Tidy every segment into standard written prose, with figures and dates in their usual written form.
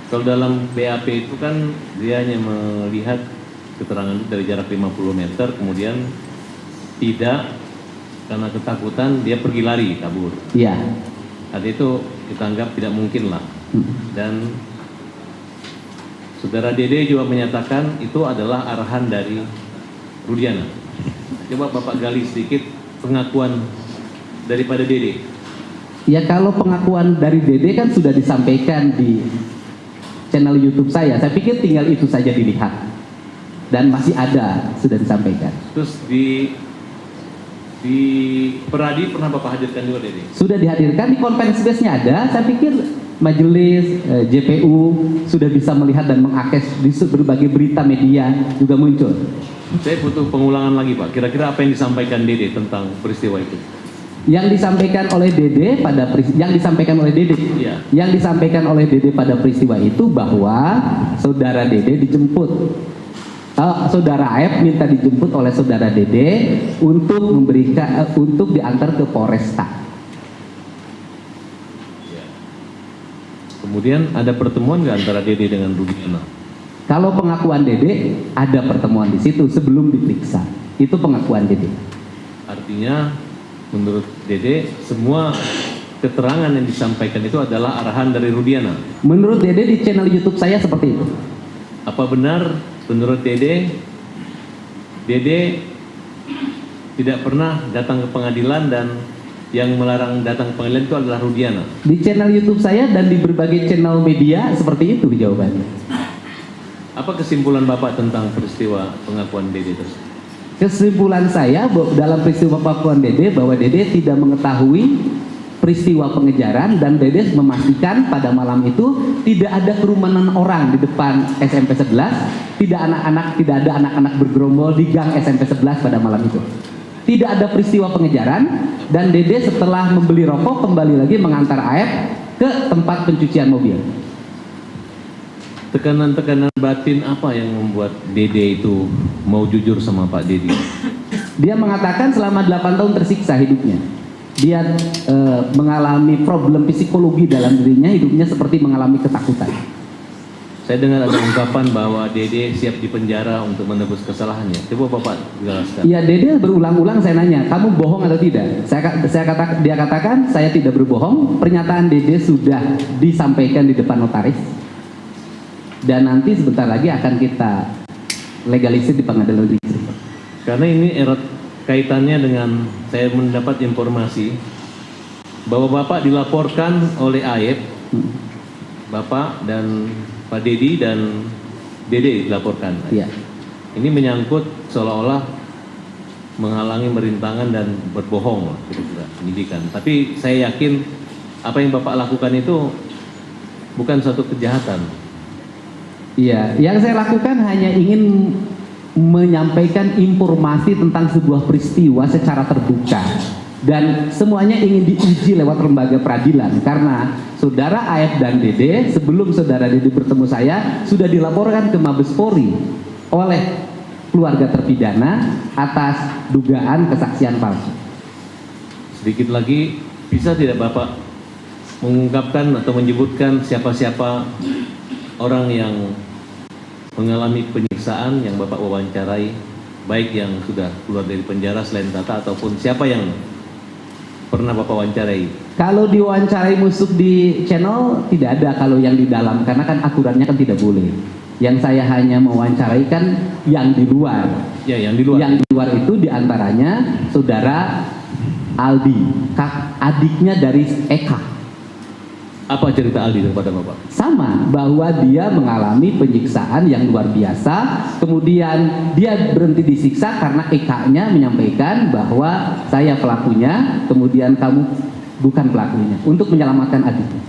Kalau dalam BAP itu kan dia hanya melihat keterangan dari jarak 50 meter, kemudian tidak, karena ketakutan dia pergi lari, kabur. Iya. Artinya itu kita anggap tidak mungkin lah. Dan saudara Dede juga menyatakan itu adalah arahan dari Rudiana. Coba Bapak gali sedikit pengakuan daripada Dede. Ya, kalau pengakuan dari Dede kan sudah disampaikan di channel YouTube saya pikir tinggal itu saja dilihat. Dan masih ada, sudah disampaikan. Terus di Peradi pernah Bapak hadirkan juga Dede? Sudah dihadirkan, di konferensi persnya ada. Saya pikir majelis JPU sudah bisa melihat dan mengakses di berbagai berita media juga muncul. Saya butuh pengulangan lagi Pak, kira-kira apa yang disampaikan Dede tentang peristiwa itu? Yang disampaikan oleh Dede Iya. Yang disampaikan oleh Dede pada peristiwa itu bahwa saudara Dede dijemput. Saudara AF minta dijemput oleh saudara Dede untuk diantar ke Polresta. Ya. Kemudian ada pertemuan nggak antara Dede dengan Rudiana? Kalau pengakuan Dede ada pertemuan di situ sebelum diperiksa. Itu pengakuan Dede. Artinya menurut Dede semua keterangan yang disampaikan itu adalah arahan dari Rudiana. Menurut Dede di channel YouTube saya seperti itu. Apa benar menurut Dede tidak pernah datang ke pengadilan dan yang melarang datang ke pengadilan itu adalah Rudiana? Di channel YouTube saya dan di berbagai channel media seperti itu jawabannya. Apa kesimpulan Bapak tentang peristiwa pengakuan Dede tersebut? Kesimpulan saya dalam peristiwa pengakuan Dede bahwa Dede tidak mengetahui peristiwa pengejaran dan Dede memastikan pada malam itu tidak ada kerumunan orang di depan SMP 11, tidak ada anak-anak bergerombol di gang SMP 11 pada malam itu. Tidak ada peristiwa pengejaran dan Dede setelah membeli rokok kembali lagi mengantar AF ke tempat pencucian mobil. Tekanan-tekanan batin apa yang membuat Dede itu mau jujur sama Pak Dedi? Dia mengatakan selama 8 tahun tersiksa hidupnya. Dia mengalami problem psikologi dalam dirinya, hidupnya seperti mengalami ketakutan. Saya dengar ada ungkapan bahwa Dede siap dipenjara untuk menebus kesalahannya. Coba Bapak jelaskan. Iya, Dede berulang-ulang saya nanya, kamu bohong atau tidak? Dia katakan, saya tidak berbohong. Pernyataan Dede sudah disampaikan di depan notaris. Dan nanti sebentar lagi akan kita legalisir di pengadilan negeri. Karena ini erat kaitannya dengan saya mendapat informasi bahwa Bapak dilaporkan oleh AEP, Bapak dan Pak Dedi dan Dede dilaporkan. Iya. Ini menyangkut seolah-olah menghalangi merintangan dan berbohong kira-kira penyidikan. Tapi saya yakin apa yang Bapak lakukan itu bukan suatu kejahatan. Iya, yang saya lakukan hanya ingin menyampaikan informasi tentang sebuah peristiwa secara terbuka dan semuanya ingin diuji lewat lembaga peradilan karena saudara AF dan Dede sebelum saudara Dede bertemu saya sudah dilaporkan ke Mabes Polri oleh keluarga terpidana atas dugaan kesaksian palsu. Sedikit lagi, bisa tidak Bapak mengungkapkan atau menyebutkan siapa-siapa orang yang mengalami penyiksaan yang Bapak wawancarai, baik yang sudah keluar dari penjara selain Tata ataupun siapa yang pernah Bapak wawancarai? Kalau diwawancarai musuh di channel tidak ada kalau yang di dalam karena kan aturannya kan tidak boleh. Yang saya hanya mewawancarai kan yang di luar. Ya, yang di luar. Yang di luar itu diantaranya saudara Aldi, adiknya dari Eka. Apa cerita Aldi kepada Bapak? Sama, bahwa dia mengalami penyiksaan yang luar biasa, kemudian dia berhenti disiksa karena Eka-nya menyampaikan bahwa saya pelakunya, kemudian kamu bukan pelakunya, untuk menyelamatkan adiknya.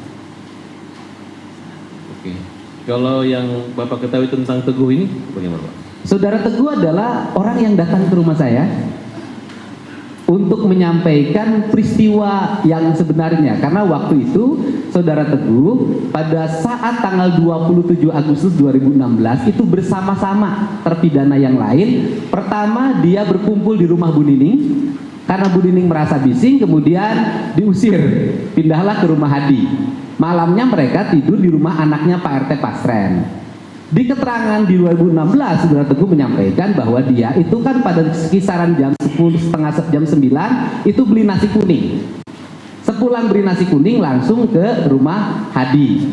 Oke. Kalau yang Bapak ketahui tentang Teguh ini, bagaimana Pak? Saudara Teguh adalah orang yang datang ke rumah saya untuk menyampaikan peristiwa yang sebenarnya karena waktu itu saudara Teguh pada saat tanggal 27 Agustus 2016 itu bersama-sama terpidana yang lain. Pertama dia berkumpul di rumah Bu Nining karena Bu Nining merasa bising, kemudian diusir, pindahlah ke rumah Hadi. Malamnya mereka tidur di rumah anaknya Pak RT Pasren. Di keterangan di 2016, Saudara Teguh menyampaikan bahwa dia itu kan pada kisaran jam 10, setengah jam 9 itu beli nasi kuning. Sepulang beli nasi kuning langsung ke rumah Hadi.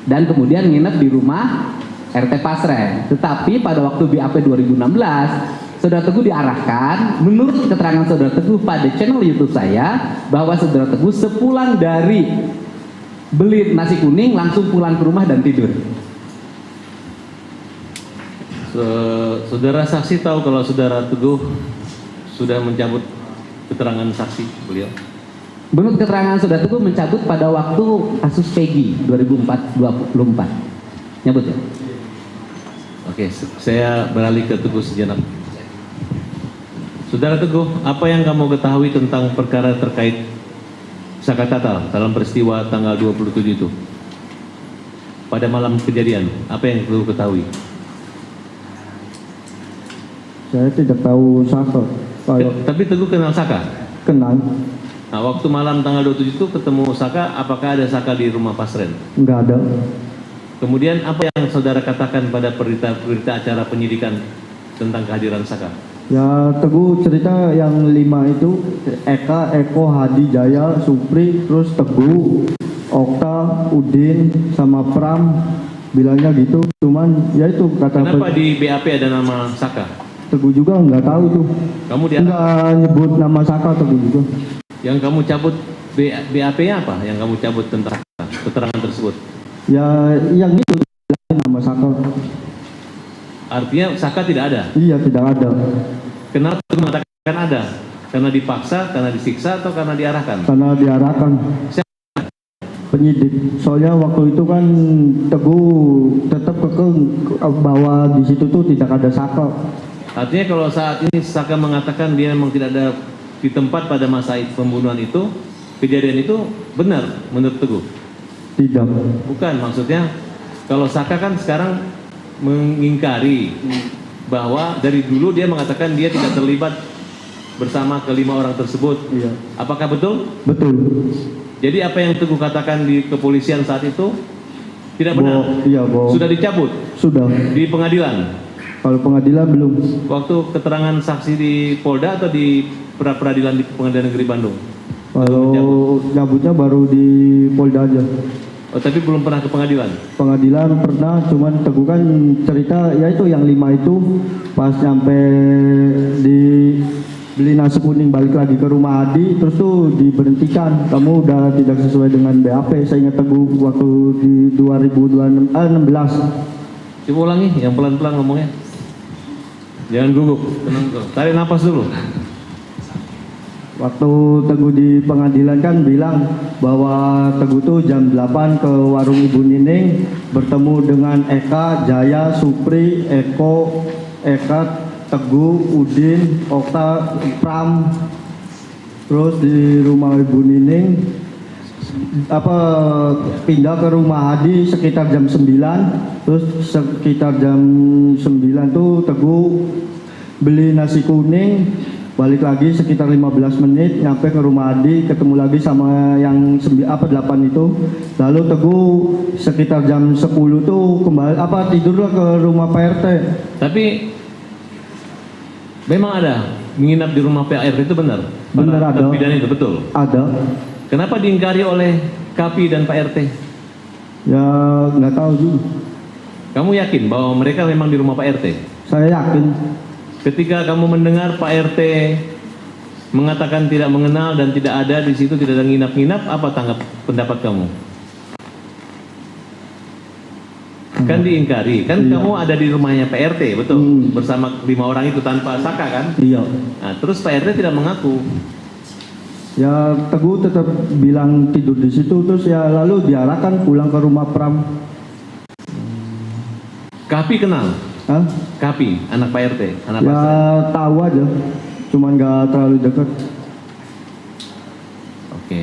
Dan kemudian nginep di rumah RT Pasren. Tetapi pada waktu BAP 2016, Saudara Teguh diarahkan, menurut keterangan Saudara Teguh pada channel YouTube saya, bahwa Saudara Teguh sepulang dari beli nasi kuning langsung pulang ke rumah dan tidur. Saudara saksi tahu kalau Saudara Teguh sudah mencabut keterangan saksi beliau? Menurut keterangan Saudara Teguh mencabut pada waktu kasus Peggy 2024. Nyabut ya? Oke, saya beralih ke Teguh sejenak. Saudara Teguh, apa yang kamu ketahui tentang perkara terkait Saka Tatal dalam peristiwa tanggal 27 itu? Pada malam kejadian, apa yang Teguh ketahui? Saya tidak tahu Saka. Kalau Tapi Teguh kenal Saka? kenal, Nah, waktu malam tanggal 27 itu ketemu Saka, apakah ada Saka di rumah Pasren? nggak ada. Kemudian apa yang saudara katakan pada berita acara penyidikan tentang kehadiran Saka? Ya Teguh cerita yang 5 itu Eka, Eko, Hadi, Jaya, Supri, terus Teguh, Okta, Udin, sama Pram bilangnya gitu. Cuman ya itu kata Kenapa di BAP ada nama Saka? Teguh juga nggak tahu tuh. Kamu Nggak nyebut nama Saka Teguh juga. yang kamu cabut BAP-nya apa? Yang kamu cabut tentang keterangan tersebut? Ya yang itu nama Saka. Artinya Saka tidak ada. Iya tidak ada. Kenapa Teguh mengatakan ada? Karena dipaksa, karena disiksa, atau karena diarahkan? Karena diarahkan penyidik. Soalnya waktu itu kan Teguh tetap kekeh bahwa di situ tuh tidak ada Saka. Artinya kalau saat ini Saka mengatakan dia memang tidak ada di tempat pada masa pembunuhan itu, kejadian itu benar menurut Teguh? Tidak. Bukan, maksudnya kalau Saka kan sekarang mengingkari bahwa dari dulu dia mengatakan dia tidak terlibat bersama kelima orang tersebut. Iya. Apakah betul? Betul. Jadi apa yang Teguh katakan di kepolisian saat itu tidak benar? Iya, bohong. Sudah dicabut Sudah. di pengadilan? Kalau pengadilan belum. Waktu keterangan saksi di Polda atau di peradilan di Pengadilan Negeri Bandung? Kalau nyabutnya baru di Polda aja. Oh, tapi belum pernah ke pengadilan? Pengadilan pernah, cuman Teguh kan cerita ya itu yang 5 itu pas nyampe di beli nasi kuning balik lagi ke rumah Adi, terus tuh diberhentikan. Kamu udah tidak sesuai dengan BAP. Saya ingat Teguh waktu di 2016. Coba ulangi, yang pelan-pelan ngomongnya. Jangan gugup, tenang tuh. Tarik nafas dulu. Waktu Teguh di pengadilan kan bilang bahwa Teguh tuh jam 8 ke warung Ibu Nining bertemu dengan Eka, Jaya, Supri, Eko, Teguh, Udin, Okta, Pram. Terus di rumah Ibu Nining pindah ke rumah Hadi sekitar jam 9. Terus sekitar jam 9 tuh Teguh beli nasi kuning, balik lagi sekitar 15 menit nyampe ke rumah Adi, ketemu lagi sama yang 8 itu. Lalu Teguh sekitar jam 10 tuh kembali tidurlah ke rumah Pak RT. Tapi memang ada menginap di rumah Pak RT itu benar? Benar Para ada. terpidana itu betul? Ada. Kenapa diingkari oleh Kapi dan Pak RT? Ya nggak tahu juga. Kamu yakin bahwa mereka memang di rumah Pak RT? Saya yakin. Ketika kamu mendengar Pak RT mengatakan tidak mengenal dan tidak ada di situ, tidak ada nginap-nginap, apa pendapat kamu? Kan diingkari, kan Iya. kamu ada di rumahnya Pak RT, betul? Bersama 5 orang itu tanpa Saka kan? Iya. Nah, terus Pak RT tidak mengaku. Ya Teguh tetap bilang tidur di situ, terus ya lalu diarahkan pulang ke rumah Pram. Kapi kenal? Hah? Kapi, anak Pak RT, anak Ya Pasren. tahu aja, cuman nggak terlalu dekat. Oke.